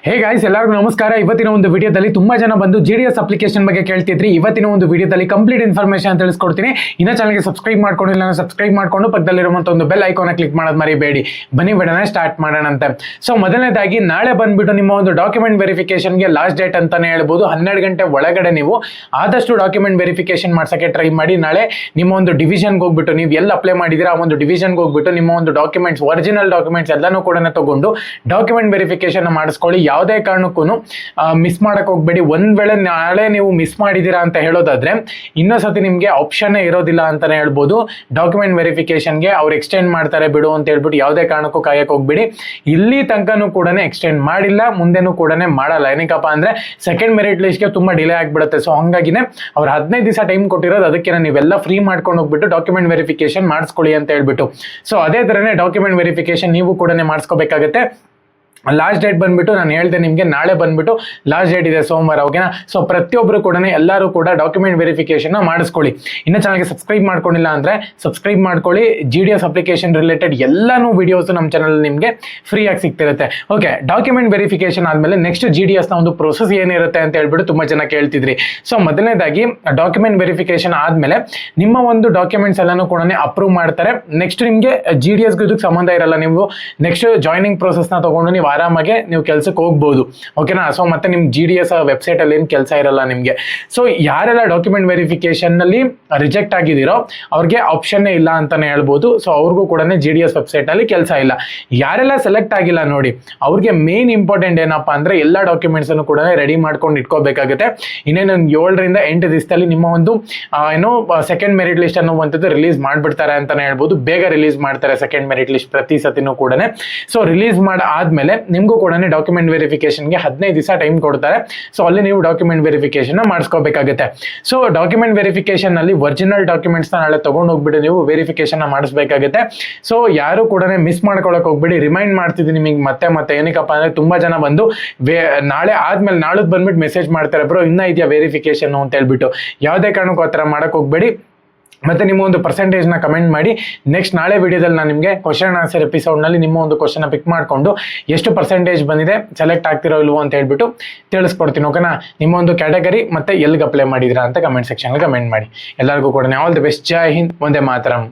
Hey guys, ಎಲ್ಲರಿಗೂ ನಮಸ್ಕಾರ. ಇವತ್ತಿನ ಒಂದು ವಿಡಿಯೋದಲ್ಲಿ ತುಂಬಾ ಜನ ಬಂದು GDS ಅಪ್ಲಿಕೇಶನ್ ಬಗ್ಗೆ ಕೇಳ್ತಿದ್ರಿ. ಇವತ್ತಿನ ಒಂದು ವಿಡಿಯೋದಲ್ಲಿ ಕಂಪ್ಲೀಟ್ ಇನ್ಫಾರ್ಮೇಶನ್ ತಿಳಿಸ್ಕೊಡ್ತೀನಿ. ಇನ್ನ ಚಾನಲ್ಗೆ ಸಬ್ಸ್ಕ್ರೈಬ್ ಮಾಡ್ಕೊಂಡಿಲ್ಲ ಅಂದ್ರೆ ಸಬ್ಸ್ಕ್ರೈಬ್ ಮಾಡ್ಕೊಂಡು ಪಕ್ಕದಲ್ಲಿರುವಂತ ಒಂದು ಬೆಲ್ ಐಕಾನ್ ಕ್ಲಿಕ್ ಮಾಡೋದು ಮರಿಬೇಡಿ. ಬನ್ನಿ ವಿಡಿಯೋನ ಸ್ಟಾರ್ಟ್ ಮಾಡೋಣಂತೆ. ಸೊ ಮೊದಲನೇದಾಗಿ ನಾಳೆ ಬಂದ್ಬಿಟ್ಟು ನಿಮ್ಮ ಒಂದು ಡಾಕ್ಯುಮೆಂಟ್ ವೆರಿಫಿಕೇಶನ್ಗೆ ಲಾಸ್ಟ್ ಡೇಟ್ ಅಂತಾನೆ ಹೇಳ್ಬೋದು. 12 ಗಂಟೆ ಒಳಗಡೆ ನೀವು ಆದಷ್ಟು ಡಾಕ್ಯುಮೆಂಟ್ ವೆರಿಫಿಕೇಶನ್ ಮಾಡ್ಸಕ್ಕೆ ಟ್ರೈ ಮಾಡಿ. ನಾಳೆ ನಿಮ್ಮ ಒಂದು ಡಿವಿಷನ್ಗೆ ಹೋಗ್ಬಿಟ್ಟು ನೀವು ಎಲ್ಲಿ ಅಪ್ಲೈ ಮಾಡಿದಿರಾ ಆ ಒಂದು ಡಿವಿಷನ್ಗೆ ಹೋಗ್ಬಿಟ್ಟು ನಿಮ್ಮ ಒಂದು ಡಾಕ್ಯುಮೆಂಟ್ಸ್, ಒರಿಜಿನಲ್ ಡಾಕ್ಯುಮೆಂಟ್ಸ್ ಎಲ್ಲಾನು ಕೂಡ ತಗೊಂಡು ಡಾಕ್ಯುಮೆಂಟ್ ವೆರಿಫಿಕೇಶನ್ ಮಾಡಿಸ್ಕೊಳ್ಳಿ. ಯಾವುದೇ ಕಾರಣಕ್ಕೂ ಮಿಸ್ ಮಾಡಕ್ ಹೋಗ್ಬೇಡಿ. ಒಂದ್ ವೇಳೆ ನಾಳೆ ನೀವು ಮಿಸ್ ಮಾಡಿದೀರಾ ಅಂತ ಹೇಳೋದಾದ್ರೆ ಇನ್ನೊಂದ್ಸತಿ ನಿಮ್ಗೆ ಆಪ್ಷನ್ ಇರೋದಿಲ್ಲ ಅಂತಾನೆ ಹೇಳ್ಬೋದು. ಡಾಕ್ಯುಮೆಂಟ್ ವೆರಿಫಿಕೇಶನ್ಗೆ ಅವ್ರು ಎಕ್ಸ್ಟೆಂಡ್ ಮಾಡ್ತಾರೆ ಬಿಡು ಅಂತ ಹೇಳ್ಬಿಟ್ಟು ಯಾವುದೇ ಕಾರಣಕ್ಕೂ ಕಾಯಕ್ ಹೋಗ್ಬೇಡಿ. ಇಲ್ಲಿ ತನಕನೂ ಕೂಡ ಎಕ್ಸ್ಟೆಂಡ್ ಮಾಡಿಲ್ಲ, ಮುಂದೆನೂ ಕೂಡ ಮಾಡಲ್ಲ. ಏನಕ್ಕಪ್ಪ ಅಂದ್ರೆ ಸೆಕೆಂಡ್ ಮೆರಿಟ್ ಲಿಸ್ಟ್ಗೆ ತುಂಬಾ ಡಿಲೇ ಆಗ್ಬಿಡುತ್ತೆ. ಸೊ ಹಂಗಾಗಿನೇ ಅವ್ರು 15 ದಿವಸ ಟೈಮ್ ಕೊಟ್ಟಿರೋದು. ಅದಕ್ಕೆ ನೀವೆಲ್ಲ ಫ್ರೀ ಮಾಡ್ಕೊಂಡು ಹೋಗ್ಬಿಟ್ಟು ಡಾಕ್ಯುಮೆಂಟ್ ವೆರಿಫಿಕೇಶನ್ ಮಾಡಿಸ್ಕೊಳ್ಳಿ ಅಂತ ಹೇಳ್ಬಿಟ್ಟು. ಸೊ ಅದೇ ತರನೇ ಡಾಕ್ಯುಮೆಂಟ್ ವೆರಿಫಿಕೇಶನ್ ನೀವು ಕೂಡ ಮಾಡಿಸ್ಕೋಬೇಕಾಗತ್ತೆ. ಲಾಸ್ಟ್ ಡೇಟ್ ಬಂದ್ಬಿಟ್ಟು ನಾನು ಹೇಳ್ದೆ ನಿಮಗೆ, ನಾಳೆ ಬಂದ್ಬಿಟ್ಟು ಲಾಸ್ಟ್ ಡೇಟ್ ಇದೆ, ಸೋಮವಾರ. ಓಕೆನಾ? ಸೊ ಪ್ರತಿಯೊಬ್ಬರು ಕೂಡ ಎಲ್ಲರೂ ಕೂಡ ಡಾಕ್ಯುಮೆಂಟ್ ವೆರಿಫಿಕೇಶನ್ ಮಾಡಿಸ್ಕೊಳ್ಳಿ. ಇನ್ನು ಚಾನಲ್ಗೆ ಸಬ್ಸ್ಕ್ರೈಬ್ ಮಾಡ್ಕೊಂಡಿಲ್ಲ ಅಂದ್ರೆ ಸಬ್ಸ್ಕ್ರೈಬ್ ಮಾಡ್ಕೊಳ್ಳಿ. GDS ಅಪ್ಲಿಕೇಶನ್ ರಿಲೇಟೆಡ್ ಎಲ್ಲಾನು ವಿಡಿಯೋಸ್ ನಮ್ಮ ಚಾನಲ್ ನಿಮಗೆ ಫ್ರೀ ಆಗಿ ಸಿಗ್ತಿರುತ್ತೆ. ಓಕೆ, ಡಾಕ್ಯುಮೆಂಟ್ ವೆರಿಫಿಕೇಶನ್ ಆದ್ಮೇಲೆ ನೆಕ್ಸ್ಟ್ GDS ನ ಒಂದು ಪ್ರೊಸೆಸ್ ಏನಿರುತ್ತೆ ಅಂತ ಹೇಳ್ಬಿಟ್ಟು ತುಂಬಾ ಜನ ಕೇಳ್ತಿದ್ರಿ. ಸೊ ಮೊದಲನೇದಾಗಿ ಡಾಕ್ಯುಮೆಂಟ್ ವೆರಿಫಿಕೇಶನ್ ಆದ್ಮೇಲೆ ನಿಮ್ಮ ಒಂದು ಡಾಕ್ಯುಮೆಂಟ್ಸ್ ಎಲ್ಲಾನು ಕೂಡ ಅಪ್ರೂವ್ ಮಾಡ್ತಾರೆ. ನೆಕ್ಸ್ಟ್ ನಿಮಗೆ GDS ಇದಕ್ಕೆ ಸಂಬಂಧ ಇರಲ್ಲ. ನೀವು ನೆಕ್ಸ್ಟ್ ಜಾಯ್ನಿಂಗ್ ಪ್ರೊಸೆಸ್ ನ ತಗೊಂಡು ನೀವು ಆರಾಮಾಗಿ ನೀವು ಕೆಲಸಕ್ಕೆ ಹೋಗ್ಬೋದು. ಓಕೆನಾ? ಸೊ ಮತ್ತೆ ನಿಮ್ GDS ವೆಬ್ಸೈಟ್ ಅಲ್ಲಿ ಏನು ಕೆಲಸ ಇರಲ್ಲ ನಿಮ್ಗೆ. ಸೊ ಯಾರೆಲ್ಲ ಡಾಕ್ಯುಮೆಂಟ್ ವೆರಿಫಿಕೇಶನ್ ನಲ್ಲಿ ರಿಜೆಕ್ಟ್ ಆಗಿದ್ದೀರೋ ಅವ್ರಿಗೆ ಆಪ್ಷನ್ ಇಲ್ಲ ಅಂತಾನೆ ಹೇಳ್ಬೋದು. ಸೊ ಅವ್ರಿಗೂ ಕೂಡ GDS ವೆಬ್ಸೈಟ್ ಅಲ್ಲಿ ಕೆಲಸ ಇಲ್ಲ. ಯಾರೆಲ್ಲ ಸೆಲೆಕ್ಟ್ ಆಗಿಲ್ಲ ನೋಡಿ, ಅವ್ರಿಗೆ ಮೇನ್ ಇಂಪಾರ್ಟೆಂಟ್ ಏನಪ್ಪಾ ಅಂದ್ರೆ ಎಲ್ಲ ಡಾಕ್ಯುಮೆಂಟ್ಸ್ ಅನ್ನು ಕೂಡ ರೆಡಿ ಮಾಡ್ಕೊಂಡು ಇಟ್ಕೋಬೇಕಾಗುತ್ತೆ. ಇನ್ನೇನು 7 ರಿಂದ 8 ದಿವಸದಲ್ಲಿ ನಿಮ್ಮ ಒಂದು ಸೆಕೆಂಡ್ ಮೆರಿಟ್ ಲಿಸ್ಟ್ ಅನ್ನುವಂಥದ್ದು ರಿಲೀಸ್ ಮಾಡ್ಬಿಡ್ತಾರೆ ಅಂತಾನೆ ಹೇಳ್ಬೋದು. ಬೇಗ ರಿಲೀಸ್ ಮಾಡ್ತಾರೆ ಸೆಕೆಂಡ್ ಮೆರಿಟ್ ಲಿಸ್ಟ್ ಪ್ರತಿ ಸತಿನೂ ಕೂಡ. ಸೊ ರಿಲೀಸ್ ಆದ್ಮೇಲೆ ನಿಮ್ಗೂ ಕೂಡ ಡಾಕ್ಯುಮೆಂಟ್ ವೆರಿಫಿಕೇಶನ್ಗೆ 15 ದಿವಸ ಟೈಮ್ ಕೊಡ್ತಾರೆ. ಸೊ ಅಲ್ಲಿ ನೀವು ಡಾಕ್ಯುಮೆಂಟ್ ವೆರಿಫಿಕೇಶನ್ ಮಾಡಿಸ್ಕೋಬೇಕಾಗುತ್ತೆ. ಸೊ ಡಾಕ್ಯುಮೆಂಟ್ ವೆರಿಫಿಕೇಶನ್ ನಲ್ಲಿ ಒರಿಜಿನಲ್ ಡಾಕ್ಯುಮೆಂಟ್ಸ್ ನಾಳೆ ತಗೊಂಡು ಹೋಗ್ಬಿಟ್ಟು ನೀವು ವೆರಿಫಿಕೇಶನ್ ಮಾಡಿಸ್ಬೇಕಾಗುತ್ತೆ. ಸೊ ಯಾರು ಕೂಡ ಮಿಸ್ ಮಾಡ್ಕೊಳಕ್ ಹೋಗ್ಬಿಡಿ. ರಿಮೈಂಡ್ ಮಾಡ್ತಿದ್ದೀನಿ ನಿಮಗೆ ಮತ್ತೆ ಏನಕ್ಕಪ್ಪ ಅಂದ್ರೆ ತುಂಬಾ ಜನ ಬಂದು ನಾಳೆ ಆದ್ಮೇಲೆ ನಾಳದ್ ಬಂದ್ಬಿಟ್ಟು ಮೆಸೇಜ್ ಮಾಡ್ತಾರೆ, ಬ್ರೋ ಇನ್ನ ಇದೆಯಾ ವೆರಿಫಿಕೇಶನ್ ಅಂತ ಹೇಳ್ಬಿಟ್ಟು. ಯಾವುದೇ ಕಾರಣಕ್ಕೂ ಆ ಥರ ಮಾಡಕ್ ಹೋಗ್ಬೇಡಿ. ಮತ್ತೆ ನಿಮ್ಮ ಒಂದು ಪರ್ಸೆಂಟೇಜ್ ನ ಕಮೆಂಟ್ ಮಾಡಿ. ನೆಕ್ಸ್ಟ್ ನಾಳೆ ವಿಡಿಯೋದಲ್ಲಿ ನಾನು ನಿಮಗೆ ಕ್ವಶನ್ ಆನ್ಸರ್ ಎಪಿಸೋಡ್ ನಲ್ಲಿ ನಿಮ್ಮ ಒಂದು ಕ್ವಶನ್ ಪಿಕ್ ಮಾಡ್ಕೊಂಡು ಎಷ್ಟು ಪರ್ಸೆಂಟೇಜ್ ಬಂದಿದೆ, ಸೆಲೆಕ್ಟ್ ಆಗ್ತಿರೋ ಇಲ್ವೋ ಅಂತ ಹೇಳ್ಬಿಟ್ಟು ತಿಳಿಸ್ಕೊಡ್ತೀನಿ. ಓಕೆನಾ? ನಿಮ್ಮ ಒಂದು ಕ್ಯಾಟಗರಿ ಮತ್ತೆ ಎಲ್ಲಿಗೆ ಅಪ್ಲೈ ಮಾಡಿದಿರಾ ಅಂತ ಕಮೆಂಟ್ ಸೆಕ್ಷನ್ ಕಮೆಂಟ್ ಮಾಡಿ. ಎಲ್ಲರಿಗೂ ಕೂಡ all the best. Jai Hind, Vande Mataram.